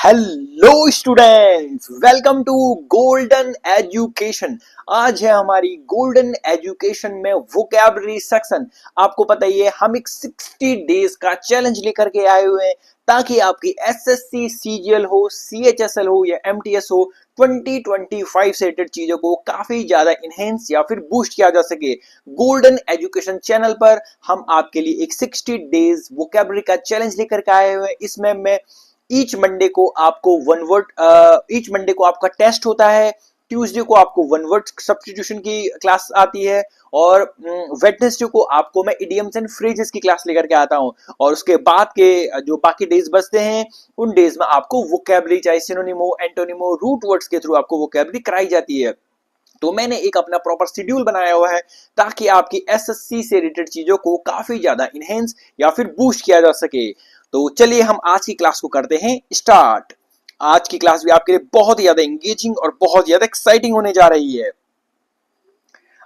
Hello students, welcome to golden education. आज है हमारी गोल्डन एजुकेशन में वोकैबुलरी सेक्शन। आपको पता ही है हम एक 60 डेज का चैलेंज लेकर के आए हुए हैं ताकि आपकी एसएससी सीजीएल हो, सीएचएसएल हो या एमटीएस हो, 2025 से रिलेटेड चीजों को काफी ज्यादा इनहेंस या फिर बूस्ट किया जा सके। गोल्डन एजुकेशन चैनल पर हम आपके लिए एक 60 डेज वोकैबुलरी का चैलेंज लेकर के आए हुए हैं। इसमें मैं ईच मंडे को आपको वन वर्ड ईच मंडे को आपका टेस्ट होता है। ट्यूसडे को आपको वन वर्ड सब्स्टिट्यूशन की क्लास आती है और वेडनेसडे को आपको मैं इडियम्स एंड फ्रेजेस की क्लास लेकर के आता हूं। और उसके बाद के जो बाकी डेज बचते हैं उन डेज में आपको वोकैबुलरी चाहे सिनोनिमो, एंटोनिमो, रूट वर्ड्स के थ्रू आपको वोकैबुलरी कराई जाती है। तो मैंने एक अपना प्रॉपर शेड्यूल बनाया हुआ है ताकि आपकी एसएससी से रिलेटेड चीजों को काफी ज्यादा इनहेंस या फिर बूस्ट किया जा सके। तो चलिए हम आज की क्लास को करते हैं स्टार्ट। आज की क्लास भी आपके लिए बहुत ही ज्यादा एंगेजिंग और बहुत ज्यादा एक्साइटिंग होने जा रही है।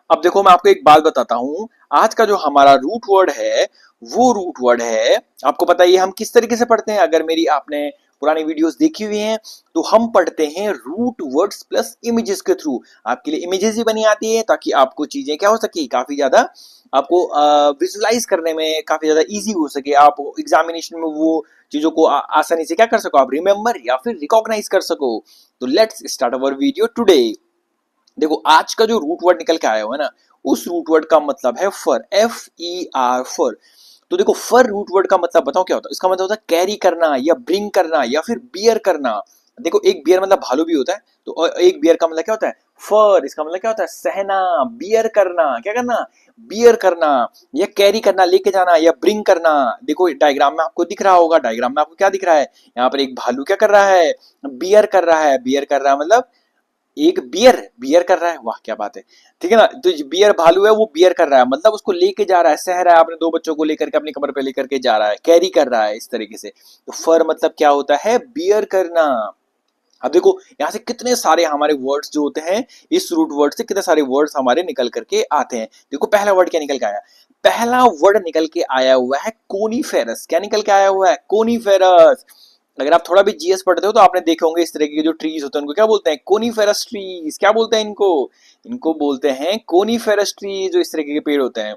अब देखो, मैं आपको एक बात बताता हूं। आज का जो हमारा रूट वर्ड है वो रूट वर्ड है, आपको पता है हम किस तरीके से पढ़ते हैं। अगर मेरी आपने पुरानी वीडियोस देखी हुई हैं तो हम पढ़ते हैं रूट वर्ड्स प्लस इमेजेस के थ्रू। आपके लिए इमेजेस भी बनी आती है ताकि आपको चीजें क्या हो सके, काफी ज्यादा आपको विजुलाइज करने में काफी ज्यादा इजी हो सके। आप एग्जामिनेशन में वो चीजों को आसानी से क्या कर सको, आप रिमेंबर या फिर रिकॉग्नाइज कर सको। तो let's start our video today. देखो, आज का जो रूट वर्ड निकल के आया हुआ है ना, उस रूट वर्ड का मतलब है फर, FER, फर। तो देखो, फर रूट वर्ड का मतलब बताओ क्या होता है। इसका मतलब होता है कैरी करना या ब्रिंग करना या फिर बियर करना। देखो, एक बियर मतलब भालू भी होता है, तो एक बियर का मतलब क्या होता है, फर। इसका मतलब क्या होता है, सहना, बियर करना, क्या करना, बियर करना या कैरी करना, लेके जाना या ब्रिंग करना। देखो डायग्राम में आपको दिख रहा होगा, डायग्राम में आपको क्या दिख रहा है, यहाँ पर एक भालू क्या कर रहा है, बियर कर रहा है। बियर कर रहा है मतलब एक बियर बियर कर रहा है। वाह क्या बात है, ठीक है ना। तो बियर भालू है, वो बियर कर रहा है मतलब उसको लेके जा रहा है, सह रहा है, अपने दो बच्चों को लेकर के अपनी कमर पे लेकर के जा रहा है, कैरी कर रहा है इस तरीके से। तो फर मतलब क्या होता है, बियर करना। अब देखो, यहाँ से कितने सारे हमारे वर्ड्स जो होते हैं, इस रूट वर्ड से कितने सारे वर्ड्स हमारे निकल करके आते हैं। देखो, पहला वर्ड क्या निकल के आया, पहला वर्ड निकल के आया हुआ है कोनीफेरस। क्या निकल के आया हुआ है, कोनीफेरस। अगर आप थोड़ा भी जीएस पढ़ते हो तो आपने देखे होंगे इस तरह के जो ट्रीज होते हैं उनको क्या बोलते हैं, कोनीफेरस ट्रीज। क्या बोलते हैं इनको, इनको बोलते हैं कोनीफेरस ट्रीज। जो इस तरीके के पेड़ होते हैं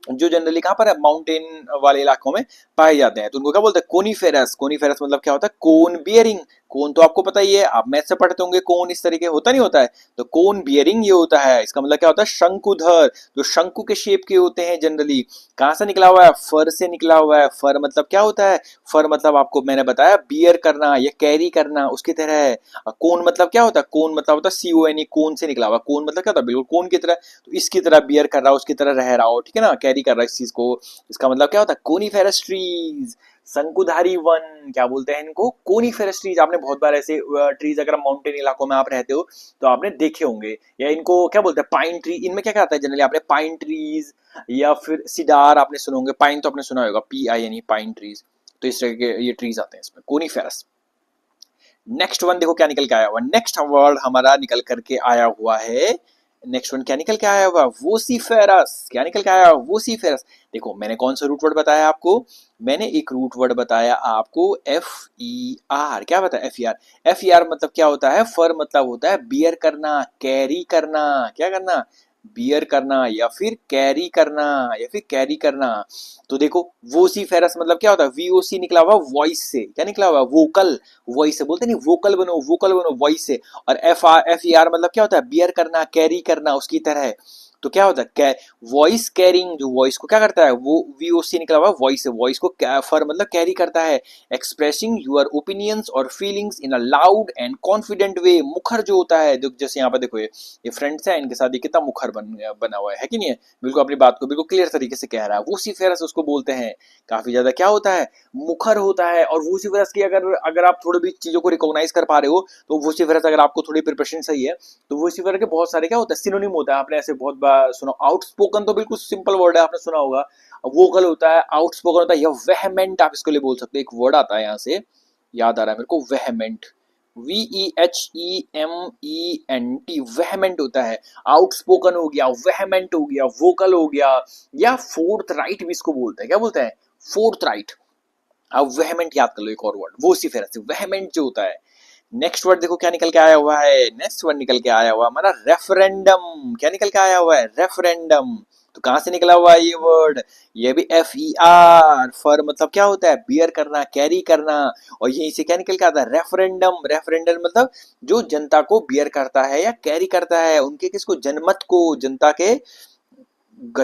जो जनरली कहां पर है, माउंटेन वाले इलाकों में पाए जाते हैं, तो उनको क्या बोलते हैं, कोनीफेरस। कोनीफेरस मतलब क्या होता है, कोन बियरिंग। कोन तो आपको पता ही है, आप मैथ से पढ़ते होंगे, कोन इस तरीके होता नहीं होता है, तो कोन बियरिंग ये होता है। इसका मतलब क्या होता है, शंकुधर, जो शंकु के शेप के होते हैं जनरली। कहां से निकला हुआ है, फर से निकला हुआ है। फर मतलब क्या होता है, फर मतलब आपको मैंने बताया बियर करना या कैरी करना, उसकी तरह है। कोन मतलब क्या होता है, कोन मतलब होता है CONE, कोन से निकला हुआ। कोन मतलब क्या होता है, बिल्कुल कोन की तरह। तो इसकी तरह बियर कर रहा हो, उसकी तरह रह रहा हो, ठीक है ना, कैरी कर रहा है इस चीज को। इसका मतलब क्या होता है, कोनीफेरस ट्रीज, शंकुधारी वन। क्या बोलते हैं इनको, कोनीफेरस ट्रीज। आपने बहुत बार ऐसे ट्रीज, अगर माउंटेन इलाकों में आप रहते हो तो आपने देखे होंगे। या इनको क्या बोलते हैं, पाइन ट्री। इनमें क्या क्या आता है जनरली, आपने पाइन ट्रीज या फिर सिडार आपने सुने होंगे। पाइन तो आपने सुना होगा, PINE, पाइन ट्रीज। तो इस तरह के ये ट्रीज आते हैं इसमें, कोनीफेरस। नेक्स्ट वन देखो क्या निकल के आया हुआ, नेक्स्ट वर्ड हमारा निकल करके आया हुआ है। नेक्स्ट वन क्या निकल के आया हुआ, वोसीफेरस। क्या निकल के आया, वोसीफेरस। देखो, मैंने कौन सा रूट वर्ड बताया आपको, मैंने एक रूट वर्ड बताया आपको, FER। क्या बताया, FER। FER मतलब क्या होता है, फर मतलब होता है बियर करना, कैरी करना। क्या करना, बियर करना या फिर कैरी करना, या फिर कैरी करना। तो देखो, वोसीफेरस मतलब क्या होता है, VOC निकला हुआ वॉइस से। क्या निकला हुआ, वोकल, वॉइस से बोलते नहीं, वोकल बनो, वोकल बनो वॉइस से। और FER मतलब क्या होता है, बियर करना, कैरी करना, उसकी तरह। तो क्या होता है, वॉइस कैरिंग, जो वॉइस को क्या करता है, वो VOC निकला हुआ वॉइस से, वॉइस को फर मतलब कैरी करता है। एक्सप्रेसिंग यूर ओपिनियंस और feelings in a loud and confident way. मुखर जो होता है, जैसे यहाँ पर देखो, ये फ्रेंड्स है, इनके साथ ये कितना मुखर बना हुआ है कि नहीं है। बिल्कुल अपनी बात को बिल्कुल क्लियर तरीके से कह रहा है। वोसीफेरस उसको बोलते हैं, काफी ज्यादा क्या होता है, मुखर होता है। और वोसीफेरस की अगर अगर आप थोड़ी भी चीजों को रिकॉग्नाइज कर पा रहे हो, तो वोसीफेरस अगर आपको थोड़ी प्रिपरेशन सही है तो वोसीफेरस के बहुत सारे क्या होता है, सिनोनिम होता है। आपने ऐसे बहुत बार सुना, आउटस्पोकन तो बिल्कुल सिंपल वर्ड है, आपने सुना होगा। वोकल होता है, आउटस्पोकन होता है, या वेहमेंट आप इसको लिए बोल सकते हो। एक वर्ड आता है यहाँ से, याद आ रहा है मेरे को, वेहमेंट, VEHEMENT, वेहमेंट होता है। आउटस्पोकन हो गया, वेहमेंट हो गया, वोकल हो गया, या फोर्थ राइट भी इसको बोलते हैं। क्या बोलते हैं, फोर्थ राइट। अब वेहमेंट याद कर लो, एक और वर्ड वोसिफेरस, वेहमेंट जो होता है। नेक्स्ट वर्ड देखो क्या निकल के आया हुआ है, नेक्स्ट वर्ड निकल के आया हुआ हमारा रेफरेंडम। क्या निकल के आया हुआ है, रेफरेंडम। तो कहां से निकला हुआ है ये वर्ड, ये भी एफ ई आर, फर मतलब क्या होता है, बियर करना, कैरी करना, और यहीं से क्या निकल के आता है, रेफरेंडम। रेफरेंडम मतलब जो जनता को बियर करता है या कैरी करता है, उनके किसको, जनमत को, जनता के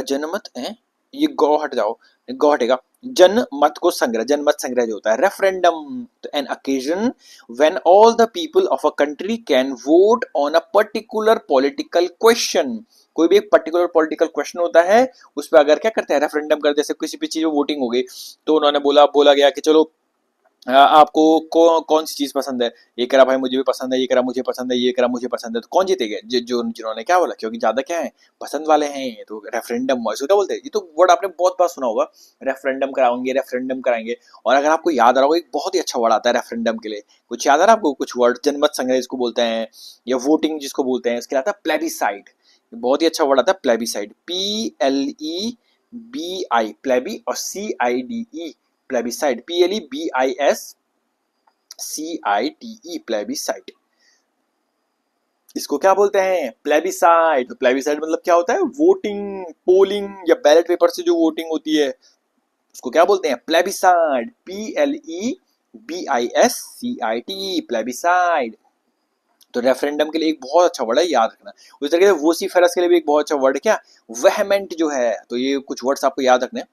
जनमत है, ये गौ हट जाओ, गौ हटेगा, जनमत को संग्रह, जनमत संग्रह जो होता है रेफरेंडम। तो an occasion when all the people of a country can vote on a particular political question. कोई भी एक पर्टिकुलर पॉलिटिकल क्वेश्चन होता है, उस पर अगर क्या करते हैं, रेफरेंडम करते हैं। जैसे किसी भी चीज वोटिंग हो गई, तो उन्होंने बोला गया कि चलो आपको कौन सी चीज पसंद है, ये करा भाई मुझे भी पसंद है, ये करा मुझे पसंद है, ये करा मुझे पसंद है, तो कौन जीतेगा, जो जिन्होंने क्या बोला, क्योंकि ज्यादा क्या है, पसंद वाले हैं, तो रेफरेंडम इसको क्या बोलते हैं। ये तो वर्ड आपने बहुत बार सुना होगा, रेफरेंडम कराएंगे, रेफरेंडम कराएंगे। और अगर आपको याद आ रहा होगा, एक बहुत ही अच्छा वर्ड आता है रेफरेंडम के लिए, कुछ याद आ रहा है आपको, कुछ वर्ड, जनमत संग्रह जिसको बोलते हैं, या वोटिंग जिसको बोलते हैं, इसके आता है प्लेबिसाइड। बहुत ही अच्छा वर्ड आता है प्लेबिसाइड, PLEBI, प्लेबी, और CIDE, प्लेबिसाइड, PLEBISCITE, प्लेबिसाइड। इसको क्या बोलते हैं, प्लेबिसाइड। तो प्लेबिसाइड मतलब क्या होता है, वोटिंग, पोलिंग या बैलेट पेपर से जो वोटिंग होती है, उसको क्या बोलते हैं, प्लेबिसाइड, PLEBISCITE, प्लेबिसाइड। तो रेफरेंडम के लिए एक बहुत अच्छा वर्ड है, याद रखना। उस तरीके से वोसिफेरस के लिए भी एक बहुत अच्छा वर्ड है, क्या, वेहमेंट जो है। तो ये कुछ वर्ड्स आपको याद रखने,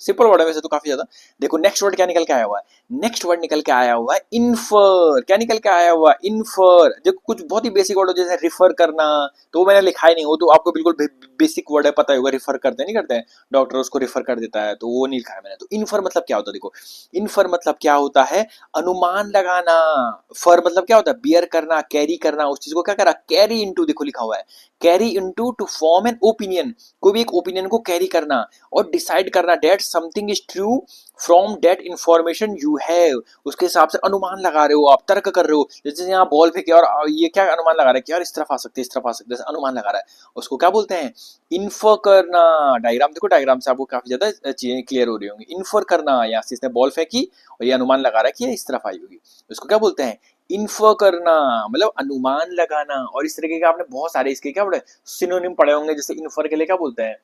सिंपल वर्ड है वैसे तो काफी ज्यादा। देखो नेक्स्ट वर्ड क्या निकल के आया हुआ है, नेक्स्ट वर्ड निकल के आया हुआ है इन्फर। क्या निकल के आया हुआ है, इन्फर। देखो कुछ बहुत ही बेसिक वर्ड हो, जैसे रिफर करना, तो वो मैंने लिखा ही नहीं, वो तो आपको बिल्कुल बेसिक वर्ड है, पता होगा, रिफर करते नहीं करते हैं, डॉक्टर उसको रिफर कर देता है, तो वो नहीं लिखा है मैंने। तो इन्फर मतलब क्या होता है, देखो इन्फर मतलब क्या होता है, अनुमान लगाना। फर मतलब क्या होता है, बियर करना, कैरी करना, उस चीज को क्या करा, कैरी इनटू, देखो लिखा हुआ है, carry into, to form an opinion, कोई भी एक ओपिनियन को कैरी करना, और डिसाइड करना that something is true from that information you have, उसके हिसाब से अनुमान लगा रहे हो, आप तर्क कर रहे हो। जैसे यहाँ बॉल फेंके और ये क्या अनुमान लगा रहा है कि यार इस तरफ आ सकते हैं, इस तरफ आ सकते हैं, अनुमान लगा रहा है, उसको क्या बोलते हैं, इन्फर करना। डायग्राम देखो, डायग्राम से आपको काफी ज्यादा चीजें क्लियर हो रही होंगी। इन्फर करना, यहाँ से इसने बॉल फेंकी और ये अनुमान लगा रहा है कि ये इस तरफ आई होगी, उसको क्या बोलते हैं, इन्फर करना, मतलब अनुमान लगाना। और इस तरीके के आपने बहुत सारे इसके क्या बोले, सिनोनिम पढ़े होंगे। जैसे इन्फर के लिए क्या बोलते हैं,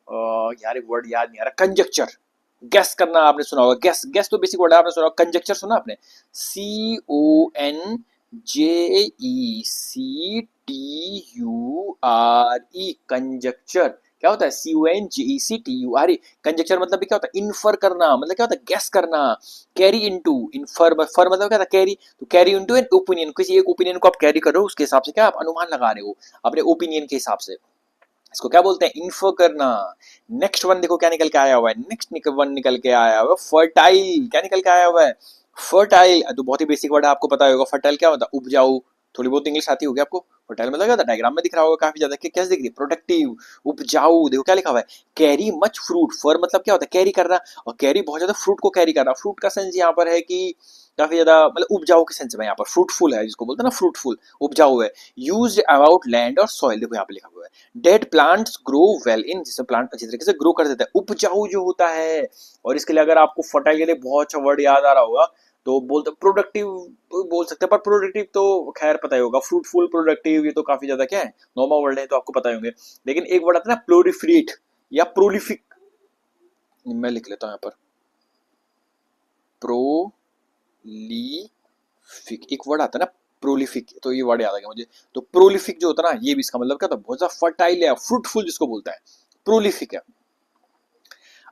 यार एक वर्ड याद नहीं आ रहा, कंजक्चर, गैस करना आपने सुना होगा, गैस, गैस तो बेसिक वर्ड है, आपने सुना होगा। कंजक्चर सुना आपने, CONJECTURE, कंजक्चर। क्या होता है, CONJECTURE, कंजक्चर मतलब भी क्या होता है, इन्फर करना, मतलब क्या होता है, गैस करना। कैरी इनटू, इन्फर, फर मतलब क्या था, कैरी, तो कैरी इनटू एन ओपिनियन, किसी एक ओपिनियन को आप कैरी कर रहे हो, उसके हिसाब से क्या आप अनुमान लगा रहे हो, अपने ओपिनियन के हिसाब से, इसको क्या बोलते हैं, इन्फो करना। नेक्स्ट वन देखो क्या निकल के आया हुआ है, नेक्स्ट वन निकल के आया हुआ है फर्टाइल। क्या निकल के आया हुआ है, फर्टाइल। तो बहुत ही बेसिक वर्ड है, आपको पता होगा फर्टाइल क्या होता है, उपजाऊ। थोड़ी बहुत इंग्लिश आती होगी आपको। फर्टाइल मतलब क्या होता है, डायग्राम में दिख रहा होगा काफी ज्यादा, कि कैसे दिख रही है, प्रोडक्टिव, उपजाऊ। देखो क्या लिखा हुआ है, कैरी मच फ्रूट। फर मतलब क्या होता है, कैरी करना, और कैरी बहुत ज्यादा फ्रूट को कैरी करना। फ्रूट का सेंस यहाँ पर है कि काफी ज्यादा मतलब उपजाऊ के सेंस में, यहाँ पर फ्रूटफुल है, जिसको बोलते हैं ना फ्रूटफुल, उपजाऊ है। यूज्ड अबाउट लैंड और सॉइल, देखो यहाँ पे लिखा हुआ है, dead plants grow well in, जिससे प्लांट अच्छी तरीके से ग्रो कर देता है, उपजाऊ जो होता है। और इसके लिए अगर आपको फर्टाइल के लिए बहुत अच्छा वर्ड याद आ रहा होगा, तो बोलते प्रोडक्टिव बोल सकते हैं, पर प्रोडक्टिव तो खैर पता ही होगा, फ्रूटफुल, प्रोडक्टिव, ये तो काफी ज्यादा क्या है, नॉर्मल वर्ड है, तो आपको पता ही होंगे। लेकिन एक वर्ड आता है ना, प्लोरिफ्रेट या प्रोलिफिक, मैं लिख लेता हूँ यहाँ पर, प्रोलिफिक, एक वर्ड आता है ना प्रोलिफिक, तो ये वर्ड याद आ गया मुझे। तो प्रोलिफिक जो होता है ना, ये भी इसका मतलब क्या था, बहुत ज्यादा फर्टाइल है, फ्रूटफुल जिसको बोलता है, प्रोलिफिक है।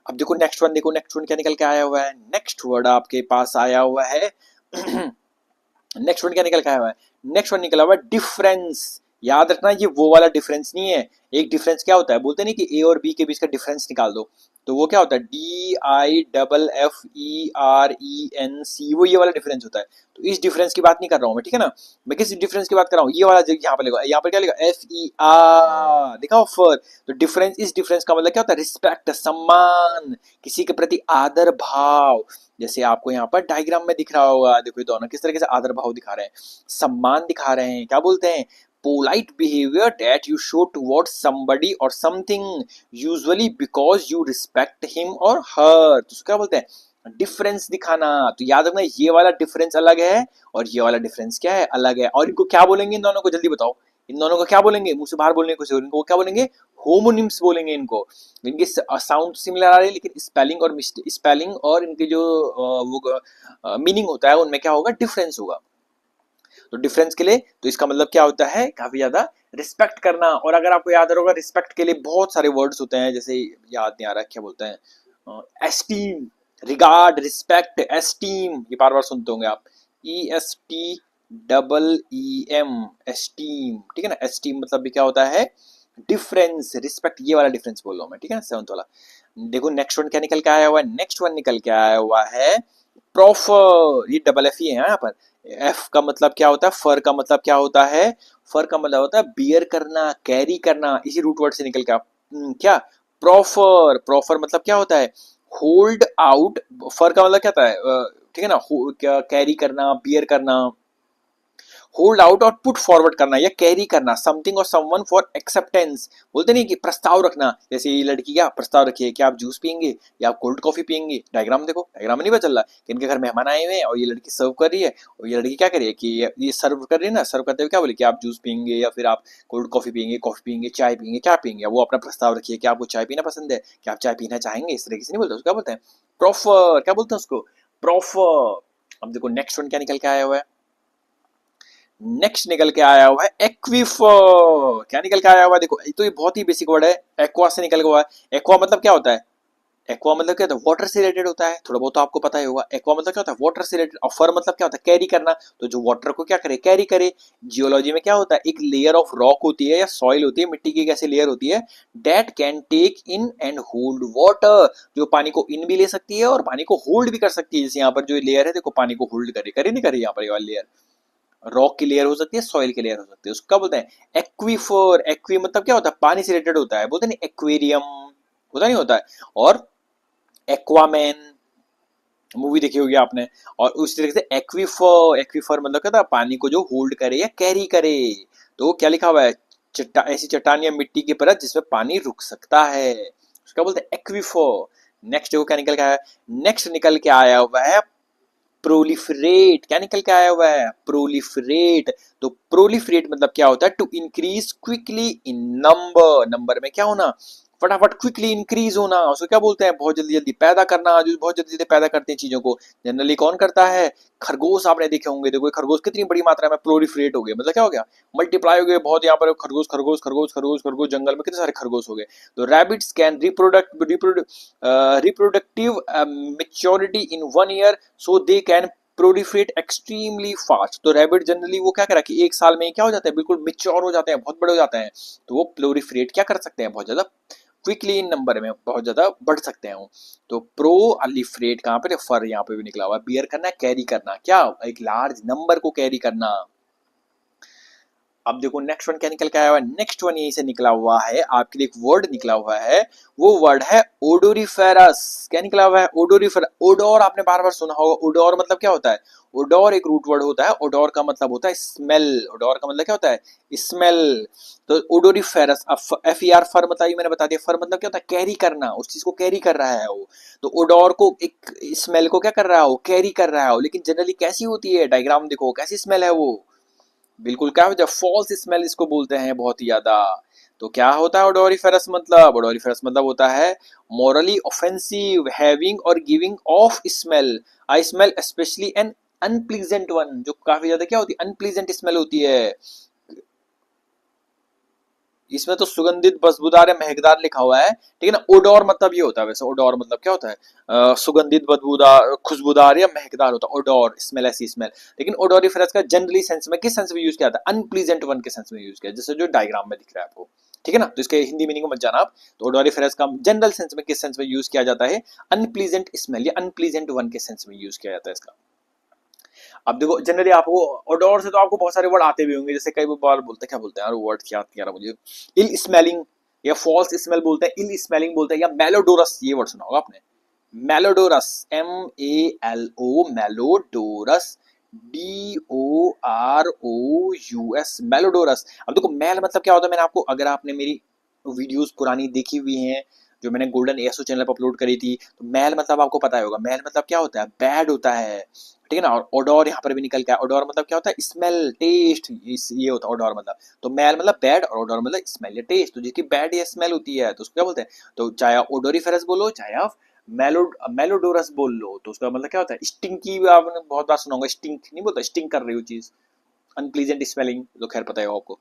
अब देखो नेक्स्ट वन, देखो नेक्स्ट वन क्या निकल के आया हुआ है, नेक्स्ट वर्ड आपके पास आया हुआ है नेक्स्ट वन क्या निकल के आया हुआ है, नेक्स्ट वन निकला हुआ है डिफरेंस। याद रखना, ये वो वाला डिफरेंस नहीं है। एक डिफरेंस क्या होता है, बोलते नहीं कि ए और बी के बीच का डिफरेंस निकाल दो, तो वो क्या होता है, DIFFERENC, वो ये वाला डिफरेंस होता है। तो इस डिफरेंस की बात नहीं कर रहा हूं मैं, ठीक है ना, मैं किस डिफरेंस की बात कर रहा हूँ, ये वाला यहाँ पे लिखा, यहाँ पर क्या लिखा, FER, दिखाओ फर। तो डिफरेंस, इस डिफरेंस का मतलब क्या होता है, रिस्पेक्ट, सम्मान, किसी के प्रति आदर भाव। जैसे आपको यहाँ पर डायग्राम में दिख रहा होगा, देखो ये दोनों किस तरीके से आदर भाव दिखा रहे हैं, सम्मान दिखा रहे हैं, क्या बोलते हैं, polite behavior that you show towards somebody or something usually because you respect him or her, तो क्या बोलते हैं, डिफरेंस दिखाना। तो याद रखना ये वाला डिफरेंस अलग है और ये वाला डिफरेंस क्या है, अलग है। और इनको क्या बोलेंगे इन दोनों को, जल्दी बताओ। इन दोनों को क्या बोलेंगे, मुंह से बाहर बोलने को, इनको क्या बोलेंगे, होमोनिम्स बोलेंगे इनको। इनकी साउंड सिमिलर आ रही है लेकिन स्पेलिंग और इनके जो वो मीनिंग होता है उनमें क्या होगा, डिफरेंस होगा। तो डिफरेंस के लिए तो इसका मतलब क्या होता है, काफी ज्यादा रिस्पेक्ट करना। और अगर आपको याद होगा रिस्पेक्ट के लिए बहुत सारे वर्ड्स होते हैं, जैसे याद नहीं आ रहा क्या बोलते हैं, एस्टीम, रिगार्ड, रिस्पेक्ट, एस्टीम, ये बार बार सुनते होंगे आप, ESTEEM, एस्टीम, ठीक है ना। एस्टीम मतलब भी क्या होता है, डिफरेंस, रिस्पेक्ट, ये वाला डिफरेंस बोल रहा हूं मैं, ठीक है ना, सेवंथ वाला। देखो नेक्स्ट वन क्या निकल के आया हुआ है, नेक्स्ट वन निकल के आया हुआ है प्रॉफर। ये डबल एफ ही है यहाँ पर। एफ का मतलब क्या होता है, फर का मतलब क्या होता है, फर का मतलब होता है बियर करना, कैरी करना, इसी रूट वर्ड से निकल के क्या, प्रॉफर। प्रॉफर मतलब क्या होता है, होल्ड आउट। फर का मतलब क्या होता है, ठीक है ना, क्या कैरी करना, बियर करना, होल्ड आउट और पुट फॉरवर्ड करना या कैरी करना समथिंग और समवन फॉर एक्सेप्टेंस। बोलते नहीं कि प्रस्ताव रखना, जैसे ये लड़की क्या प्रस्ताव रखी है कि आप जूस पियेंगे या आप कोल्ड कॉफी पियेंगे। डायग्राम देखो, डायग्राम में नहीं पता चल रहा कि इनके घर मेहमान आए हुए हैं और ये लड़की सर्व कर रही है, और ये लड़की क्या कर रही है कि ये सर्व कर रही है ना, सर्व करते हुए क्या बोले कि आप जूस पियेंगे या फिर आप कोल्ड कॉफी पियेंगे, कॉफी पियेंगे, चाय पियेंगे, क्या पियेंगे। वो अपना प्रस्ताव रखिए कि आपको चाय पीना पसंद है, कि आप चाय पीना चाहेंगे, इस तरीके से नहीं बोलते, उसको क्या बोलते हैं, प्रॉफर। क्या बोलते हैं उसको, प्रॉफर। अब देखो नेक्स्ट वन क्या निकल के आया हुआ है, नेक्स्ट निकल के आया हुआ है एक्वीफर। क्या निकल के आया हुआ है, देखो तो ये बहुत ही बेसिक वर्ड है, एक्वा से निकल के हुआ है। एक्वा मतलब क्या होता है, एक्वा मतलब क्या होता है, वाटर से रिलेटेड होता है, थोड़ा बहुत तो आपको पता ही होगा। एक्वा मतलब क्या होता है, वाटर से रिलेटेड। और फर मतलब क्या होता है, कैरी करना, तो जो वाटर को क्या करे, कैरी करे। जियोलॉजी में क्या होता है, एक लेयर ऑफ रॉक होती है या सॉइल होती है, मिट्टी की एक ऐसी लेयर होती है, that can take in and hold water, जो पानी को इन भी ले सकती है और पानी को होल्ड भी कर सकती है। जैसे यहाँ पर जो लेयर है देखो, पानी को होल्ड करे, करे नहीं करे, यहाँ पर ये वाली लेयर रॉक की लेयर हो सकती है, सॉइल की लेयर हो सकती है, उसको क्या बोलते हैं, एक्वीफर। एक्वी मतलब क्या होता है, पानी से रिलेटेड होता है, बोलते नहीं एक्वेरियम होता नहीं होता है। और एक्वामैन मूवी देखी होगी आपने। और उस तरीके से एक्वीफर, एक्वीफर मतलब क्या था, पानी को जो होल्ड करे या कैरी करे। तो क्या लिखा हुआ है, ऐसी चट्टान या मिट्टी की परत जिसमें पानी रुक सकता है, उसका बोलते हैं एक्वीफर। नेक्स्ट देखो क्या निकल के आया, नेक्स्ट निकल के आया हुआ है प्रोलिफरेट। क्या निकल के आया हुआ है, प्रोलिफरेट। तो प्रोलिफरेट मतलब क्या होता है, to increase quickly in number, number में क्या होना, फटाफट क्विकली इंक्रीज होना। उसको क्या बोलते हैं, बहुत जल्दी जल्दी पैदा करना, जो बहुत जल्दी जल्दी पैदा करते हैं चीजों को। जनरली कौन करता है, खरगोश आपने देखे होंगे। देखो खरगोश कितनी बड़ी मात्रा में प्रोलिफरेट हो गए, मतलब क्या हो गया, मल्टीप्लाई हो गए बहुत। यहाँ पर खरगोश खरगोश खरगोश खरगोश खरगोश, जंगल में कितने सारे खरगोश हो गए। तो rabbits can reproductive maturity in 1 year, so they can proliferate extremely fast. तो रैबिट जनरली वो क्या करा कि एक साल में क्या हो जाता है, बिल्कुल मिच्योर हो जाते हैं, बहुत बड़े हो जाते हैं। तो वो प्रोलिफरेट क्या कर सकते हैं, बहुत ज्यादा क्विकली इन नंबर में बहुत ज्यादा बढ़ सकते हैं वो। तो प्रो अलिफरेट कहाँ पे, फर यहाँ पे भी निकला हुआ है। बियर करना, कैरी करना, क्या एक लार्ज नंबर को कैरी करना। अब देखो नेक्स्ट वन क्या निकल के आया हुआ है, नेक्स्ट वन यहीं से निकला हुआ है, आपके लिए एक वर्ड निकला हुआ है, वो वर्ड है ओडोरिफेरस। क्या निकला हुआ है, ओडोरिफेरस। ओडोर आपने बार बार सुना होगा, ओडोर मतलब क्या होता है, ओडोर एक रूट वर्ड होता है, ओडोर का मतलब होता है स्मेल, ओडोर का मतलब क्या होता है, स्मेल। तो ओडोरिफेरस, एफ ई आर, फर मतलब ये मैंने बता दिया, फर मतलब क्या होता है, कैरी करना, उस चीज को कैरी कर रहा है वो। तो ओडोर को, एक स्मेल को क्या कर रहा है वो, कैरी कर रहा है वो। लेकिन जनरली कैसी होती है, डायग्राम देखो कैसी स्मेल है वो, बिल्कुल क्या हो, फॉल्स स्मेल इसको बोलते हैं बहुत ही ज्यादा। तो क्या होता है ओडोरिफेरस मतलब, ओडोरिफेरस मतलब होता है morally offensive, having or giving off smell, a smell especially an unpleasant one, जो काफी ज्यादा क्या होती है, अनप्लीजेंट स्मेल होती है। इसमें तो सुगंधित, बदबूदार या महकदार लिखा हुआ है, ठीक है ना। ओडोर मतलब ये होता है, वैसे ओडोर मतलब क्या होता है, सुगंधित, बदबूदार, खुशबूदार या महकदार होता है ओडोर, स्मेल, ऐसी स्मेल। लेकिन ओडोरिफेरस का जनरली सेंस में किस सेंस में यूज किया जाता है, अनप्लीजेंट वन के सेंस में यूज किया, जैसे जो डायग्राम में दिख रहा है आपको, ठीक है ना। तो इसके हिंदी मीनिंग मत जाना आप। तो ओडोरिफेरस का जनरल सेंस में किस सेंस में यूज किया जाता है, अनप्लीजेंट स्मेल या अनप्लीजेंट वन के सेंस में यूज किया जाता है इसका। अब देखो जनरली आपको ओडोर से तो आपको बहुत सारे वर्ड आते भी होंगे, जैसे कई बार बोलते हैं, क्या बोलते हैं यार, वर्ड क्या याद नहीं आ रहा मुझे, इल स्मेलिंग या फॉल्स स्मेल बोलते हैं, इल स्मेलिंग बोलते हैं, या मेलोडोरस, ये वर्ड सुना होगा आपने, मेलोडोरस, MALO, मेलोडोरस, DOROUS, मेलोडोरस। अब देखो मेल मतलब क्या होता है, मैंने आपको, अगर आपने मेरी वीडियोस पुरानी देखी हुई हैं, जो मैंने गोल्डन एएसओ चैनल पर अपलोड करी थी। तो मैल मतलब आपको पता ही होगा, मैल मतलब क्या होता है, बैड होता है, ठीक है ना। और ओडोर यहाँ पर भी निकल के आया, ओडोर मतलब क्या होता है, स्मेल, टेस्ट, ये होता है ओडोर मतलब। तो मैल मतलब बैड और ओडोर मतलब स्मेल या टेस्ट। तो जिसकी बैड या स्मेल होती है तो उसको क्या बोलते हैं, तो चाहे आप ओडोरीफेरस बोलो, चाहे आप मेलोडोरस बोल लो, तो उसका मतलब क्या होता है, स्टिंकी। आपने बहुत बार सुना होगा, स्टिंक नहीं बोलता, स्टिंक कर रही हो चीज, अनप्लीजेंट स्मेलिंग, तो खैर पता है आपको।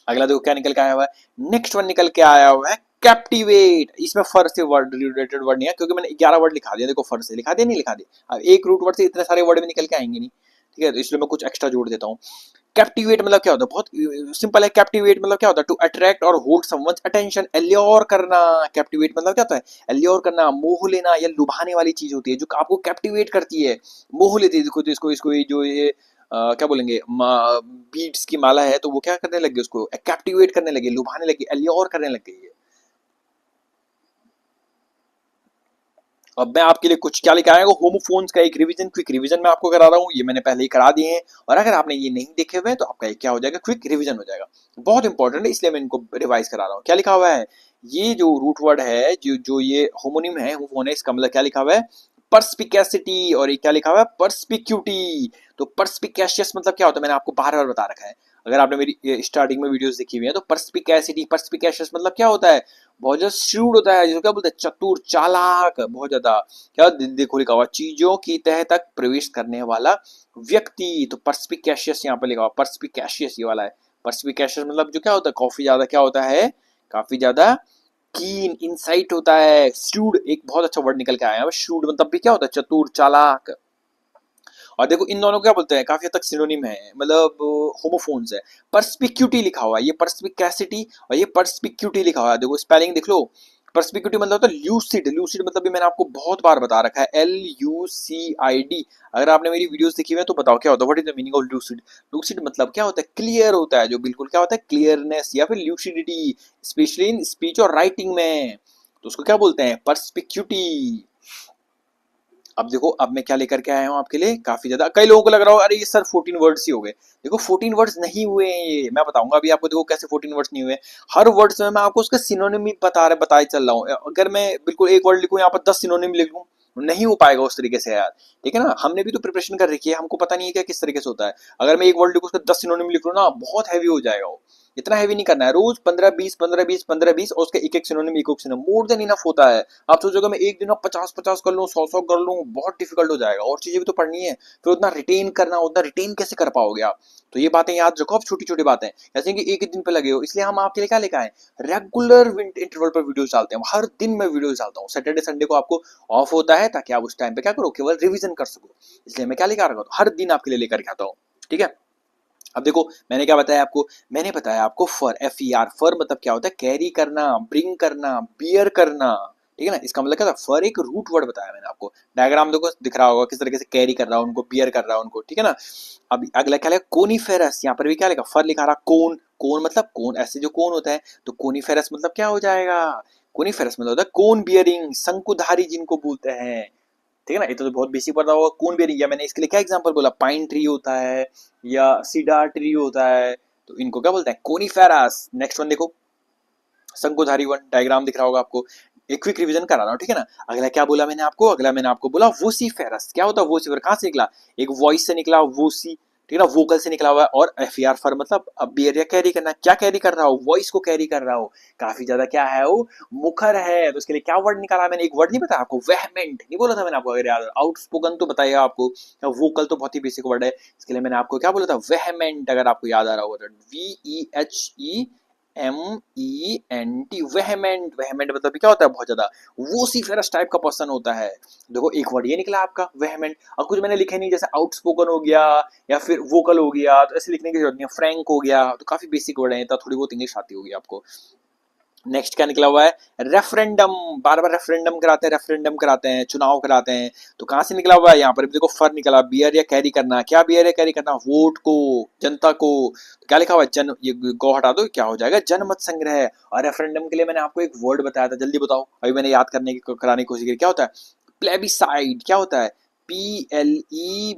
अगला देखो क्या निकल के आया हुआ है, नेक्स्ट वन निकल के आया हुआ है कैप्टिवेट। इसमें फर से वर्ड रिलेटेड वर्ड नहीं है, क्योंकि मैंने 11 वर्ड लिखा दिया, देखो फर से लिखा दिया, नहीं लिखा दिया। अब एक रूट वर्ड से इतने सारे वर्ड में निकल के आएंगे नहीं, ठीक है, तो इसलिए मैं कुछ एक्स्ट्रा जोड़ देता हूँ। कैप्टिवेट मतलब क्या होता है, बहुत सिंपल है। कैप्टिवेट मतलब क्या होता है, टू अट्रैक्ट और होल्ड समवन्स अटेंशन, एल्योर करना। कैप्टिवेट मतलब क्या होता है, एल्योर करना, मोह लेना या लुभाने वाली चीज होती है जो आपको कैप्टिवेट करती है, मोह लेती है। देखो, इसको इसको ये जो ये क्या बोलेंगे, बीड्स की माला है, तो वो क्या करने लगे, उसको कैप्टिवेट करने लगे, लुभाने लगे, एल्योर करने लग गई है। अब मैं आपके लिए कुछ क्या लेकर आया हूँ, होमोफोन्स का एक रिवीजन, क्विक रिवीजन मैं आपको करा रहा हूँ। ये मैंने पहले ही करा दिए हैं, और अगर आपने ये नहीं देखे हुए हैं तो आपका ये क्या हो जाएगा, क्विक रिवीजन हो जाएगा। बहुत इंपॉर्टेंट है, इसलिए मैं इनको रिवाइज करा रहा हूँ। क्या लिखा हुआ है, ये जो रूट वर्ड है, जो जो ये होमोनिम है, होमोफोन है, इसका मतलब क्या लिखा हुआ है, परस्पिकेसिटी। और ये क्या लिखा हुआ है, परस्पिक्यूटी। तो परस्पिकेशियस मतलब क्या होता है, मैंने आपको बार बार बता रखा है, अगर आपने मेरी स्टार्टिंग में वीडियोस देखी हुई है तो। परस्पिकेसिटी, परस्पिकेशियस मतलब क्या होता है, बहुत ज्यादा श्रूड होता है, जिसको क्या बोलते हैं, चतुर, चालाक, बहुत ज्यादा। क्या देखो लिखा हुआ, चीजों की तह तक प्रवेश करने वाला व्यक्ति। तो परस्पिकेशियस यहाँ पर लिखा हुआ, परस्पिकेशियस ये वाला है। परस्पिकेशियस मतलब जो क्या होता है, काफी ज्यादा क्या होता है, काफी ज्यादा कीन, इंसाइट होता है। श्रूड एक बहुत अच्छा वर्ड निकल के आया है, श्रूड मतलब भी क्या होता है, चतुर, चालाक। और देखो इन दोनों को क्या बोलते हैं, काफी हद तक सिनोनिम है, मतलब होमोफोन्स है। परस्पिक्यूटी लिखा हुआ है, ये परस्पिकैसिटी और ये परस्पिक्यूटी लिखा हुआ है, देखो स्पेलिंग देख लो। परस्पिक्यूटी मतलब होता है ल्यूसिड, ल्यूसिड मतलब भी मैंने आपको बहुत बार बता रखा है, LUCID। अगर आपने मेरी वीडियोस देखी हुई है तो बताओ क्या होता है, what is the meaning of lucid. Lucid मतलब क्या होता है, क्लियर होता है, जो बिल्कुल क्या होता है, क्लियरनेस या फिर ल्यूसिडिटी, स्पेशली इन स्पीच और राइटिंग में, तो उसको क्या बोलते हैं, परस्पिक्यूटी। अब देखो, अब मैं क्या लेकर के आया हूँ आपके लिए, काफी ज्यादा, कई लोगों को लग रहा हो अरे ये सर 14 वर्ड्स ही हो गए। देखो 14 वर्ड्स नहीं हुए हैं, ये मैं बताऊंगा अभी आपको, देखो कैसे 14 वर्ड्स नहीं हुए। हर वर्ड्स में मैं आपको उसका सिनोनिम ही बताए चल रहा हूँ। अगर मैं बिल्कुल एक वर्ड लिखूँ यहाँ पर 10 सिनोनिम लिख लूँ, नहीं हो पाएगा उस तरीके से यार, ठीक है ना। हमने भी तो प्रिपरेशन कर रखी है, हमको पता नहीं है क्या किस तरीके से होता है। अगर मैं एक वर्ड लिखूँ उसका 10 सिनोनिम लिख लूँ ना, बहुत हैवी हो जाएगा वो। इतना हैवी नहीं करना है, रोज 15-20 15-20 15-20 और उसका एक एक सिनोनिम, एक एक सिनोनिम मोर देन इनफ होता है। आप सोचोगे मैं एक दिन में 50-50 कर लूँ, 100-100 कर लूँ, बहुत डिफिकल्ट हो जाएगा, और चीजें भी तो पढ़नी है, फिर उतना रिटेन करना, उतना रिटेन कैसे कर पाओगे आप। तो ये बातें याद रखो, अब छोटी छोटी बातें, जैसे कि एक ही दिन पे लगे हो, इसलिए हम आपके लिए क्या लेकर आए, रेगुलर इंटरवल पर वीडियो डालते हैं। हर दिन मैं वीडियो डालता हूँ, सैटरडे संडे को आपको ऑफ होता है, ताकि आप उस टाइम पे क्या करो, केवल रिविजन कर सको। इसलिए मैं क्या लेकर आ रहा हूँ, हर दिन आपके लिए लेकर के आता हूँ, ठीक है। अब देखो मैंने क्या बताया आपको, मैंने बताया आपको फर, FER, फर मतलब क्या होता है, कैरी करना, ब्रिंग करना, बियर करना, ठीक है ना। इसका मतलब क्या था, फर एक रूट वर्ड बताया मैंने आपको। डायग्राम देखो दिख रहा होगा किस तरीके से कैरी कर रहा है उनको, बियर कर रहा है उनको, ठीक है ना। अब अगला क्या लिखा, कोनीफेरस, यहाँ पर भी क्या लिखा, फर लिखा रहा, कोन, कोन मतलब कोन, ऐसे जो कोन होता है, तो कोनीफेरस मतलब क्या हो जाएगा, कोनीफेरस मतलब होता है कोन बियरिंग, शंकुधारी जिनको बोलते हैं, ठीक है ना। ये तो बहुत बेसिक पता होगा, कौन बेरिंग, या मैंने इसके लिए क्या एग्जांपल बोला, पाइन ट्री होता है या सीडार ट्री होता है, तो इनको क्या बोलते हैं, कोनीफेरस। नेक्स्ट वन देखो, शंकुधारी वन, डायग्राम दिख रहा होगा आपको। एक क्विक रिवीजन करा रहा हूँ, ठीक है ना। अगला क्या बोला मैंने आपको, अगला मैंने आपको बोला वोसीफेरस। क्या होता है वोसीफेरस, कहाँ से निकला, एक वॉइस से निकला, वोसी, ठीक है ना, वोकल से निकला हुआ है। और FER फर मतलब अब बियर या कैरी करना, क्या कैरी कर रहा हो, वॉइस को कैरी कर रहा हो, काफी ज्यादा क्या है वो, मुखर है। तो इसके लिए क्या वर्ड निकाला मैंने, एक वर्ड नहीं बताया आपको, वेहमेंट नहीं बोला था मैंने आपको, अगर याद, आउटस्पोकन तो बताइए आपको, वोकल तो बहुत ही बेसिक वर्ड है। इसके लिए मैंने आपको क्या बोला था, वेहमेंट, अगर आपको याद आ रहा होगा तो, VEHEMENT, वेहमेंट, वेहमेंट मतलब क्या होता है, बहुत ज्यादा, वो सीफेरस टाइप का पर्सन होता है। देखो एक वर्ड ये निकला आपका, वेहमेंट। अब कुछ मैंने लिखे नहीं, जैसे आउटस्पोकन हो गया या फिर वोकल हो गया, तो ऐसे लिखने की जरूरत नहीं है, फ्रैंक हो गया, तो काफी बेसिक वर्ड है, तो थोड़ी बहुत इंग्लिश आती होगी आपको। नेक्स्ट क्या निकला हुआ है, रेफरेंडम, बार बार रेफरेंडम कराते हैं, रेफरेंडम कराते हैं, चुनाव कराते हैं। तो कहां से निकला हुआ है, यहाँ पर देखो फर निकला, बियर या कैरी करना, क्या बियर या कैरी करना, वोट को, जनता को। तो क्या लिखा हुआ है, जन, ये गो हटा दो, क्या हो जाएगा, जनमत संग्रह। और रेफरेंडम के लिए मैंने आपको एक वर्ड बताया था, जल्दी बताओ, अभी मैंने याद करने की कराने की कोशिश की, क्या होता है, प्लेबिसाइड, क्या होता है, PLEBISCITE,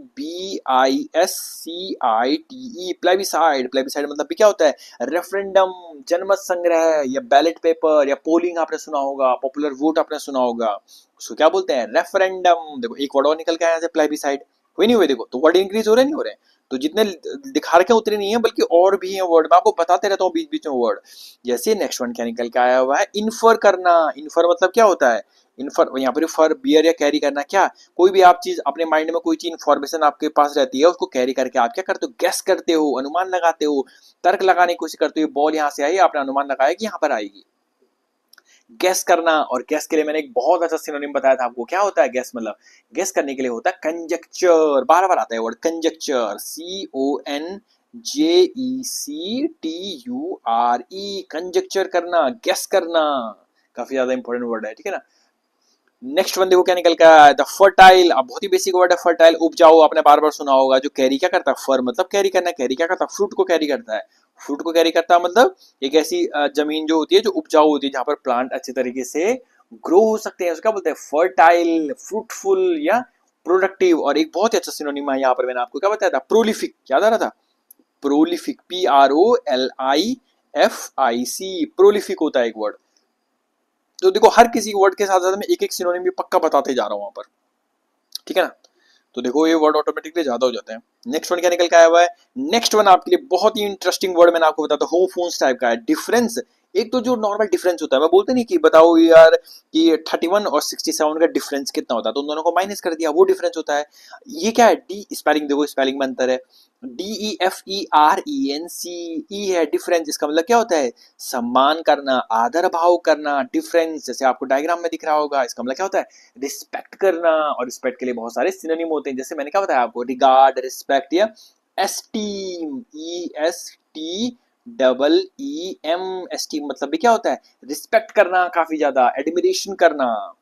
प्लेबिसाइड। प्लेबिसाइड मतलब भी क्या होता है, रेफरेंडम, जनमत संग्रह या बैलेट पेपर या पोलिंग आपने सुना होगा, पॉपुलर वोट आपने सुना होगा, उसको क्या बोलते हैं, रेफरेंडम। देखो एक वर्ड और निकल के आया है प्लेबिसाइड, हुए नहीं हुए, देखो तो वर्ड इंक्रीज हो रहे नहीं हो रहे, तो जितने दिखा रखे उतने नहीं है, बल्कि और भी हैं वर्ड, मैं आपको बताते रहता हूँ बीच बीच में वर्ड। जैसे नेक्स्ट वन क्या निकल के आया हुआ है, इन्फर करना। इन्फर मतलब क्या होता है, इन्फर यहाँ पर फर बियर या कैरी करना, क्या कोई भी आप चीज अपने माइंड में कोई चीज इन्फॉर्मेशन आपके पास रहती है, उसको कैरी करके आप क्या करते हो, गेस करते हो, अनुमान लगाते हो, तर्क लगाने की कोशिश करते हो, बॉल यहाँ से आई, आपने अनुमान लगाया कि यहाँ पर आएगी, गेस करना। और गेस के लिए मैंने एक बहुत अच्छा सिनोनिम बताया था आपको, क्या होता है गेस, मतलब गेस करने के लिए होता है कंजक्चर, बार बार आता है वर्ड कंजक्चर, CONJECTURE, कंजक्चर करना, गेस करना, काफी ज्यादा इंपॉर्टेंट वर्ड है, ठीक है ना। नेक्स्ट वन देखो क्या निकल का है, द फर्टाइल। अब बहुत ही बेसिक वर्ड है फर्टाइल, उपजाऊ, आपने बार बार सुना होगा। जो कैरी क्या करता है, फर मतलब कैरी करना, कैरी क्या करता है, फ्रूट को कैरी करता है। फ्रूट को कैरी करता है मतलब एक ऐसी जमीन जो होती है जो उपजाऊ होती है, जहां पर प्लांट अच्छे तरीके से ग्रो हो सकते हैं, उसको क्या बोलते हैं, फर्टाइल, फ्रूटफुल या प्रोडक्टिव। और एक बहुत ही अच्छा सिनोनिम है यहाँ पर, मैंने आपको क्या बताया था, प्रोलिफिक, याद आ रहा था, प्रोलिफिक, PROLIFIC, प्रोलिफिक होता है एक वर्ड। तो देखो हर किसी वर्ड के साथ साथ मैं एक एक सिनोनिम भी पक्का बताते जा रहा हूं वहां पर, ठीक है ना। तो देखो ये वर्ड ऑटोमेटिकली ज्यादा हो जाते हैं। नेक्स्ट वन क्या निकल के आया हुआ है, नेक्स्ट वन आपके लिए बहुत ही इंटरेस्टिंग वर्ड मैंने आपको बताता हूँ, होमोफोन्स टाइप का है, डिफरेंस। एक तो जो नॉर्मल डिफरेंस होता है, मैं बोलते नहीं कि बताओ यार कि 31 और 67 का डिफरेंस कितना होता है, तो उन दोनों को माइनस कर दिया, वो डिफरेंस होता है। ये क्या है, डी स्पेलिंग, देखो स्पेलिंग में अंतर है, DEFERENCE है डिफरेंस। इसका मतलब क्या होता है, सम्मान करना, आदर भाव करना, डिफरेंस, जैसे आपको डायग्राम में दिख रहा होगा। इसका मतलब क्या होता है, रिस्पेक्ट करना। और रिस्पेक्ट के लिए बहुत सारे सिनोनिम होते हैं, जैसे मैंने क्या बताया आपको, रिगार्ड, रिस्पेक्ट या एस्टीम, ESTEEM, एस्टीम मतलब भी क्या होता है, रिस्पेक्ट करना, काफी ज्यादा एडमिरेशन करना।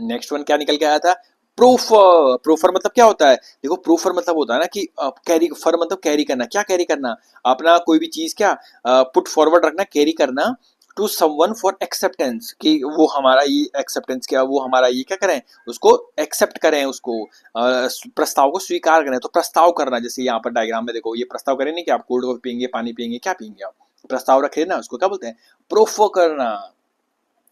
नेक्स्ट वन क्या निकल के आया था, प्रोफर। प्रोफर मतलब क्या होता है, देखो प्रोफर मतलब होता है ना कि कैरी, फर मतलब कैरी करना, क्या कैरी करना, अपना कोई भी चीज क्या पुट फॉरवर्ड रखना, कैरी करना टू समवन फॉर एक्सेप्टेंस, कि वो हमारा ये एक्सेप्टेंस, क्या वो हमारा ये क्या करें, उसको एक्सेप्ट करें, उसको प्रस्ताव को स्वीकार करें। तो प्रस्ताव करना, जैसे यहाँ पर डायग्राम में देखो, ये प्रस्ताव करें नहीं कि आप कोल्ड कॉफी पियेंगे, पानी पियेंगे, क्या पियेंगे आप, प्रस्ताव रखे ना, उसको क्या बोलते हैं, प्रोफर करना।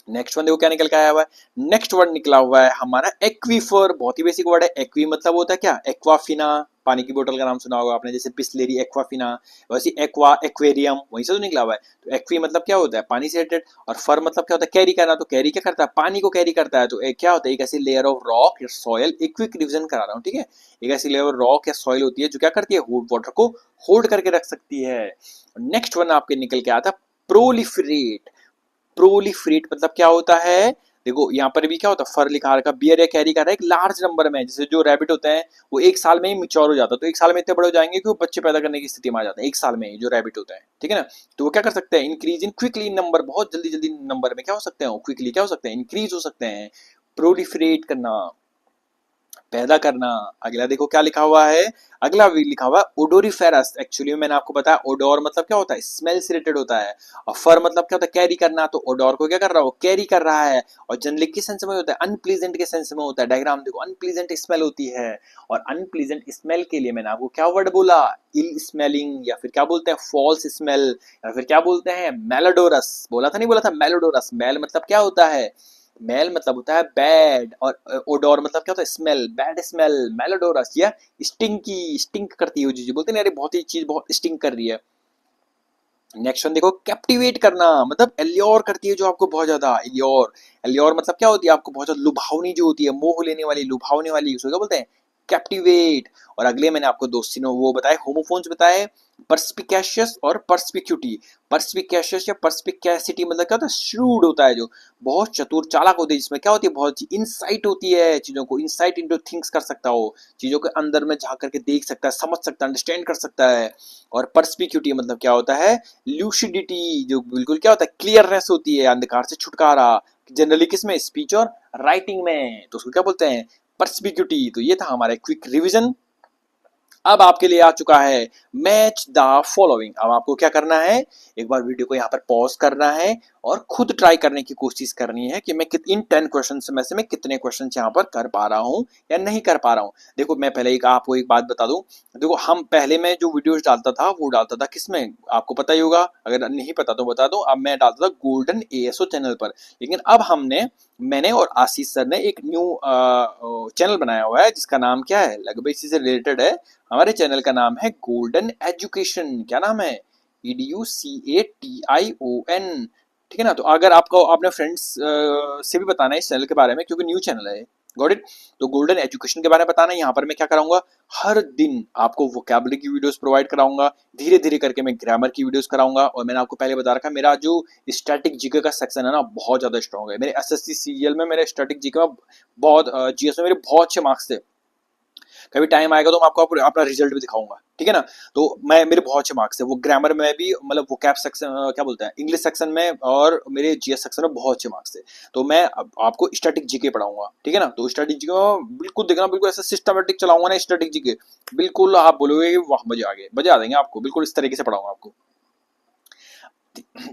नेक्स्ट वन देखो क्या निकल के आया हुआ है, नेक्स्ट वर्ड निकला हुआ है हमारा एक्वीफर। बहुत ही बेसिक वर्ड है, एक्वी मतलब होता है क्या, एक्वाफिना, पानी की बोतल का नाम सुना होगा आपने, जैसे बिस्लेरी, एक्वाफिना, वैसे एक्वा, एक्वेरियम, वहीं से तो निकला हुआ है। तो एक्वी मतलब क्या होता है, पानी से रिलेटेड। और फर मतलब क्या होता है, कैरी करना, तो कैरी क्या करता है, पानी को कैरी करता है। तो एक क्या होता है, एक ऐसी लेयर ऑफ रॉक या सॉयल, एक क्विक रिविजन करा रहा हूँ, ठीक है, एक ऐसी लेयर ऑफ रॉक या सॉयल होती है जो क्या करती है, वाटर को होल्ड करके रख सकती है। नेक्स्ट वन आपके निकल के आता है प्रोलिफरेट। प्रोलिफरेट मतलब क्या होता है, देखो यहाँ पर भी क्या होता है, फर लिखा रखा, बियर या कैरी कर रहा है एक लार्ज नंबर में, जैसे जो रैबिट होते हैं वो एक साल में ही मिच्योर हो जाता है, तो एक साल में इतने बड़े हो जाएंगे कि वो बच्चे पैदा करने की स्थिति में आ जाते हैं एक साल में ही, जो रैबिट होते हैं, ठीक है ना। तो वो क्या कर सकते हैं, इंक्रीज इन क्विकली नंबर, बहुत जल्दी जल्दी नंबर में क्या हो सकते हैं, क्विकली क्या हो सकते हैं, इंक्रीज हो सकते हैं। प्रोलिफरेट करना, पैदा करना। अगला देखो क्या लिखा हुआ है, अगला भी लिखा हुआ है ओडोरिफेरस। एक्चुअली मैंने आपको बताया ओडोर मतलब क्या होता है, स्मेल से रिलेटेड होता है, और फर मतलब क्या होता है, कैरी करना। तो ओडोर को क्या कर रहा है, वो कैरी कर रहा है। और जनरली किस सेंस में होता है, अनप्लीजेंट के सेंस में होता है। डायग्राम देखो, अनप्लीजेंट स्मेल होती है, और अनप्लीजेंट स्मेल के लिए मैंने आपको क्या वर्ड बोला, इल स्मेलिंग, या फिर क्या बोलते हैं, फॉल्स स्मेल, या फिर क्या बोलते हैं, मेलोडोरस। बोला था नहीं बोला था, मेलोडोरस। मेल मतलब क्या होता है, मेल मतलब होता है बैड, और ओडोर मतलब क्या होता है, स्मेल, बैड स्मेल। मेलोडोरस या स्टिंकी, स्टिंक करती है जी, बोलते हैं अरे बहुत ही चीज बहुत स्टिंक कर रही है। नेक्स्ट वन देखो, कैप्टिवेट करना मतलब एल्योर करती है जो आपको बहुत ज्यादा, एल्योर। एल्योर मतलब क्या होती है, आपको बहुत ज्यादा लुभावनी जो होती है, मोह लेने वाली, लुभावने वाली, उसको क्या बोलते हैं, कैप्टिवेट। और अगले मैंने आपको दो तीनों वो बताए, होमोफोन्स बताए, परस्पिकेशियस और परस्पिक्यूटी। परस्पिकेशियस या परस्पिकेसिटी मतलब क्या होता है, श्रूड होता है, जो बहुत चतुर चालाक होती है, जिसमें क्या होती है, बहुत इंसाइट होती है, चीजों को इंसाइट इनटू थिंक्स कर सकता हो, चीजों के अंदर में झांक करके देख सकता है, समझ सकता है, अंडरस्टैंड कर सकता है। और परस्पिक्यूटी मतलब क्या होता है, ल्यूसिडिटी, जो बिल्कुल क्या होता है, क्लियरनेस होती है, अंधकार से छुटकारा, जनरली किसमें, स्पीच और राइटिंग में, तो उसको क्या बोलते हैं, परस्पिक्यूटी। तो ये था हमारा क्विक रिवीजन। अब आपके लिए आ चुका है मैच द फॉलोइंग। अब आपको क्या करना है, एक बार वीडियो को यहाँ पर पॉज करना है और खुद ट्राई करने की कोशिश करनी है कि मैं इन 10 क्वेश्चन में से मैं कितने क्वेश्चन यहाँ पर कर पा रहा हूँ या नहीं कर पा रहा हूँ। देखो मैं पहले आपको एक बात बता दूं, देखो हम पहले मैं जो वीडियोस डालता था वो डालता था किसमें, आपको पता ही होगा, अगर नहीं पता तो बता दूं। अब मैं डालता था गोल्डन एएसओ चैनल पर, लेकिन अब मैंने और आशीष सर ने एक न्यू चैनल बनाया हुआ है जिसका नाम क्या है, लगभग इसी से रिलेटेड है। हमारे चैनल का नाम है गोल्डन एजुकेशन। क्या नाम है, EDUCATION। ठीक है ना। तो अगर आपको अपने फ्रेंड्स से भी बताना है इस चैनल के बारे में, क्योंकि न्यू चैनल है, गॉट इट। तो गोल्डन एजुकेशन के बारे में बताना है। यहाँ पर मैं क्या कराऊंगा, हर दिन आपको वोकैबुलरी की वीडियोस प्रोवाइड कराऊंगा, धीरे धीरे करके मैं ग्रामर की वीडियोस कराऊंगा। और मैंने आपको पहले बता रखा, मेरा जो स्टैटिक जीके का सेक्शन है ना बहुत ज्यादा स्ट्रॉन्ग है। मेरे एसएससी सीजीएल में मेरे स्टैटिक जीके में बहुत, जीएस में मेरे बहुत अच्छे मार्क्स थे। कभी टाइम आएगा तो मैं आपको अपना रिजल्ट भी दिखाऊंगा, ठीक है ना। तो मैं, मेरे बहुत अच्छे मार्क्स है, वो ग्रामर में भी, मतलब वो कैप सेक्शन, क्या बोलते हैं, इंग्लिश सेक्शन में, और मेरे जीएस सेक्शन में बहुत अच्छे मार्क्स थे। तो मैं आपको स्टैटिक जीके पढ़ाऊंगा, ठीक है ना। तो स्टैटिक जीके में बिल्कुल देखना, बिल्कुल ऐसा सिस्टमेटिक चलाऊंगा ना स्टैटिक जीके, बिल्कुल आप बोलोगे वाह मजे आ गए, मजे आ देंगे आपको, बिल्कुल इस तरीके से पढ़ाऊंगा आपको।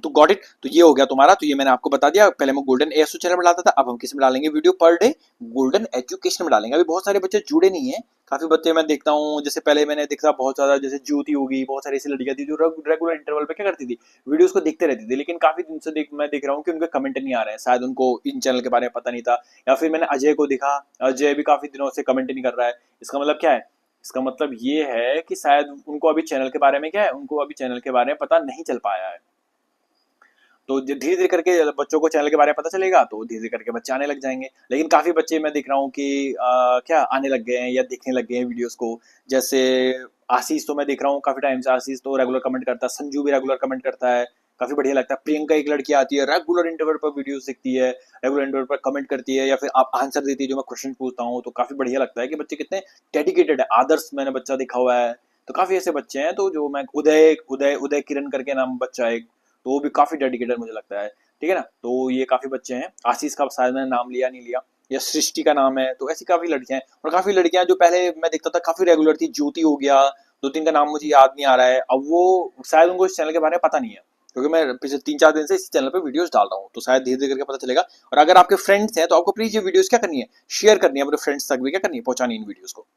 तो गॉट इट। तो ये हो गया तुम्हारा। तो ये मैंने आपको बता दिया। पहले मैं गोल्डन एएसओ चैनल में डालता था, अब हम किस में डालेंगे video per day, golden education में डालेंगे। अभी बहुत सारे बच्चे जुड़े नहीं है, काफी बच्चे मैं देखता हूँ, जैसे पहले मैंने देखा बहुत ज्यादा, जैसे ज्योति होगी, बहुत सारी ऐसी लड़कियां थी जो रेगुलर इंटरवल पे क्या करती थी, वीडियोस को देखते रहती थी। लेकिन काफी दिन से मैं देख रहा हूँ कि उनके कमेंट नहीं आ रहे हैं, शायद उनको इन चैनल के बारे में पता नहीं था। या फिर मैंने अजय को देखा, अजय भी काफी दिनों से कमेंट नहीं कर रहा है। इसका मतलब क्या है, इसका मतलब ये है कि शायद उनको अभी चैनल के बारे में क्या है, उनको अभी चैनल के बारे में पता नहीं चल पाया है। तो धीरे धीरे करके बच्चों को चैनल के बारे में पता चलेगा, तो धीरे धीरे करके बच्चे आने लग जाएंगे। लेकिन काफी बच्चे मैं देख रहा हूँ कि क्या आने लग गए हैं या देखने लग गए हैं वीडियोस को। जैसे आशीष तो मैं देख रहा हूँ काफी टाइम से, आशीष तो रेगुलर कमेंट करता है, संजू भी रेगुलर कमेंट करता है, काफी बढ़िया लगता है। प्रियंका एक लड़की आती है, रेगुलर इंटरवल पर वीडियोस देखती है, रेगुलर इंटरवल पर कमेंट करती है, या फिर आप आंसर देती है जो मैं क्वेश्चन पूछता हूँ। तो काफी बढ़िया लगता है कि बच्चे कितने डेडिकेटेड है। आदर्श मैंने बच्चा देखा हुआ है। तो काफी ऐसे बच्चे हैं। तो जो मैं उदय उदय उदय किरण करके नाम बच्चा है, तो वो भी काफी डेडिकेटेड मुझे लगता है, ठीक है ना। तो ये काफी बच्चे हैं। आशीष का शायद मैंने नाम लिया नहीं लिया, या सृष्टि का नाम है। तो ऐसी काफी लड़कियां हैं, और काफी लड़कियां जो पहले मैं देखता था काफी रेगुलर थी। ज्योति हो गया, दो तीन का नाम मुझे याद नहीं आ रहा है अब, वो शायद उनको इस चैनल के बारे में पता नहीं है, क्योंकि मैं पिछले 3-4 दिन से इस चैनल पे वीडियोस डाल रहा हूँ। तो शायद धीरे धीरे करके पता चलेगा। और अगर आपके फ्रेंड्स हैं तो आपको प्लीज ये वीडियोस क्या करनी है, शेयर करनी है अपने फ्रेंड्स तक भी, क्या करनी है, पहुंचानी इन वीडियोस को।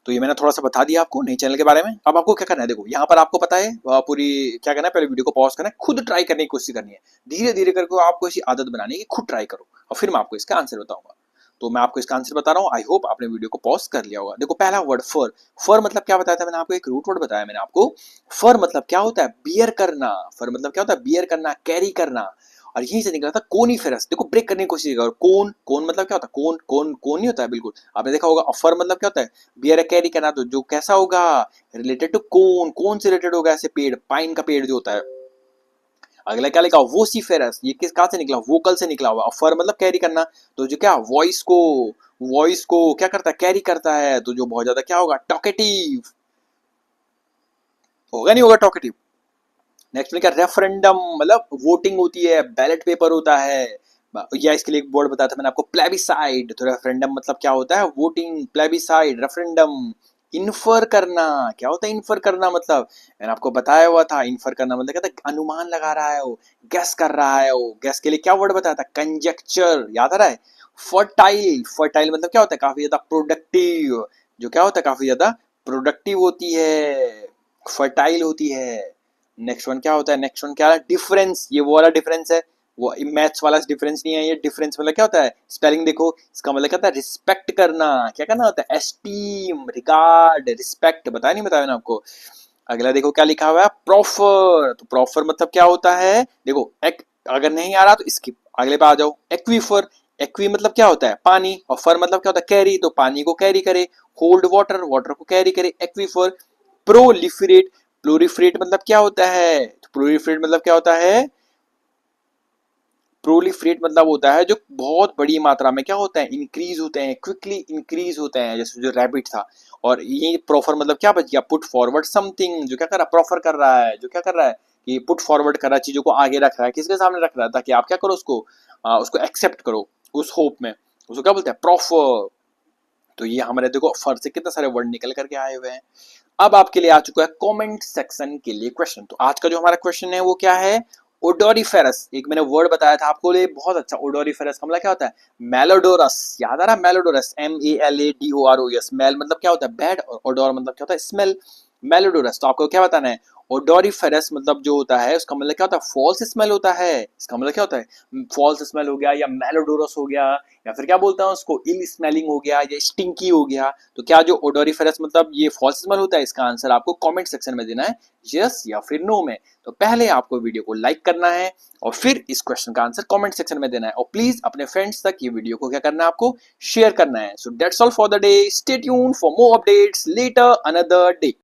तो ये मैंने थोड़ा सा बता दिया आपको नई चैनल के बारे में। अब आपको क्या करना है, देखो यहाँ पर आपको पता है पूरी क्या करना है, पहले वीडियो को पॉज करना है, खुद ट्राई करने की कोशिश करनी है। धीरे धीरे करके आपको ऐसी आदत बनानी है कि खुद ट्राई करो, और फिर मैं आपको इसका आंसर बताऊंगा। तो मैं आपको इसका आंसर बता रहा हूँ, आई होप आपने वीडियो को पॉज कर लिया होगा। देखो पहला वर्ड फर। फर मतलब क्या बताया था मैंने आपको, एक रूट वर्ड बताया मैंने आपको। फर मतलब क्या होता है, बियर करना। फर मतलब क्या होता है, बियर करना, कैरी करना। और यहीं से निकला था कोनीफेरस। देखो ब्रेक करने की कोशिश करो। कोन, कोन मतलब क्या होता है, कोन कोन कोन नहीं होता है, बिल्कुल आपने देखा होगा। फर मतलब क्या होता है, बियर कैरी करना। तो जो कैसा होगा, रिलेटेड टू कोन, कोन से रिलेटेड होगा, ऐसे पेड़, पाइन का पेड़ जो होता है। अगला क्या लिखा, वोसिफेरस, ये किस कहाँ से निकला, वोकल से निकला हुआ। फर मतलब कैरी करना, तो जो क्या वॉइस को क्या करता है, कैरी करता है। तो जो बहुत ज्यादा क्या होगा, टॉकेटिव होगा, नहीं होगा टॉकेटिव। नेक्स्ट में क्या, रेफरेंडम मतलब वोटिंग होती है, बैलेट पेपर होता है। या इसके लिए एक वर्ड बताया था मैंने आपको, प्लेबिसाइड। तो रेफरेंडम मतलब क्या होता है, वोटिंग, प्लेबिसाइड, रेफरेंडम। इन्फर करना, क्या होता है इन्फर करना, मतलब मैंने आपको बताया हुआ था, इन्फर करना मतलब क्या था, अनुमान लगा रहा है वो, गैस कर रहा है वो। गैस के लिए क्या वर्ड बताया था, कंजेक्चर, याद आ रहा है। फर्टाइल, फर्टाइल मतलब क्या होता है, काफी ज्यादा प्रोडक्टिव। जो क्या होता है, काफी ज्यादा प्रोडक्टिव होती है, फर्टाइल होती है। नेक्स्ट वन क्या होता है, नेक्स्ट वन क्या है, डिफरेंस। ये वो वाला डिफरेंस है, वो मैथ्स वाला डिफरेंस नहीं है। ये डिफरेंस मतलब क्या होता है, स्पेलिंग देखो, इसका मतलब क्या होता है, रिस्पेक्ट करना। क्या करना होता है, एस्टीम, रिगार्ड, रिस्पेक्ट। बताया नहीं बताया ना आपको। अगला देखो क्या लिखा हुआ है, प्रॉफर। तो प्रॉफर मतलब क्या होता है, देखो एक, अगर नहीं आ रहा तो स्किप, अगले पे आ जाओ। एक्वीफर, एक्वी मतलब क्या होता है, पानी। और फर मतलब क्या होता है, कैरी, तो पानी को कैरी करे। होल्ड वाटर, वाटर को कैरी करे, एक्वीफर। प्रोलिफरेट, प्लोरीफरेट मतलब क्या होता है, प्लोरीफरेट मतलब क्या होता है, प्रोलिफरेट मतलब होता है जो बहुत बड़ी मात्रा में क्या होता है, इंक्रीज होते हैं, क्विकली इंक्रीज होते हैं, जैसे जो रैबिट था। और ये प्रोफर मतलब क्या बच गया, पुट फॉरवर्ड समथिंग। जो क्या कर रहा है, प्रोफर कर रहा है, जो क्या कर रहा है, कि पुट फॉरवर्ड कर रहा है, चीजों को आगे रख रहा है, किसके सामने रख रहा है, ताकि आप क्या करो, उसको उसको एक्सेप्ट करो, उस होप में। उसको क्या बोलते हैं, प्रोफर। तो ये हमारे देखो फर से कितने सारे वर्ड निकल करके आए हुए हैं। अब आपके लिए आ चुका है कमेंट सेक्शन के लिए क्वेश्चन। तो आज का जो हमारा क्वेश्चन है वो क्या है, ओडोरिफेरस। एक मैंने वर्ड बताया था आपको, ये बहुत अच्छा। ओडोरिफेरस का मतलब क्या होता है, मेलोडोरस। याद आ रहा, मेलोडोरस, MELADOROS। मेल मतलब क्या होता है, बैड, और ओडोर मतलब क्या होता है, स्मेल। मेलोडोरस। तो आपको क्या बताना है, ओडोरिफेरस मतलब जो होता है उसका मतलब क्या होता है, फॉल्स स्मेल होता है। इसका मतलब क्या होता है, फॉल्स स्मेल हो गया, या मेलोडोरस हो गया, या फिर क्या बोलता है उसको, इल स्मेलिंग हो गया, या स्टिंकी हो गया। तो क्या जो ओडोरिफेरस मतलब ये फॉल्स स्मेल होता है, इसका आंसर आपको कमेंट सेक्शन में देना है, यस या फिर नो में। तो पहले आपको वीडियो को लाइक करना है और फिर इस क्वेश्चन का आंसर कमेंट सेक्शन में देना है, और प्लीज अपने फ्रेंड्स तक ये वीडियो को क्या करना है, आपको शेयर करना है। So that's all for the day. Stay tuned for more updates later another day.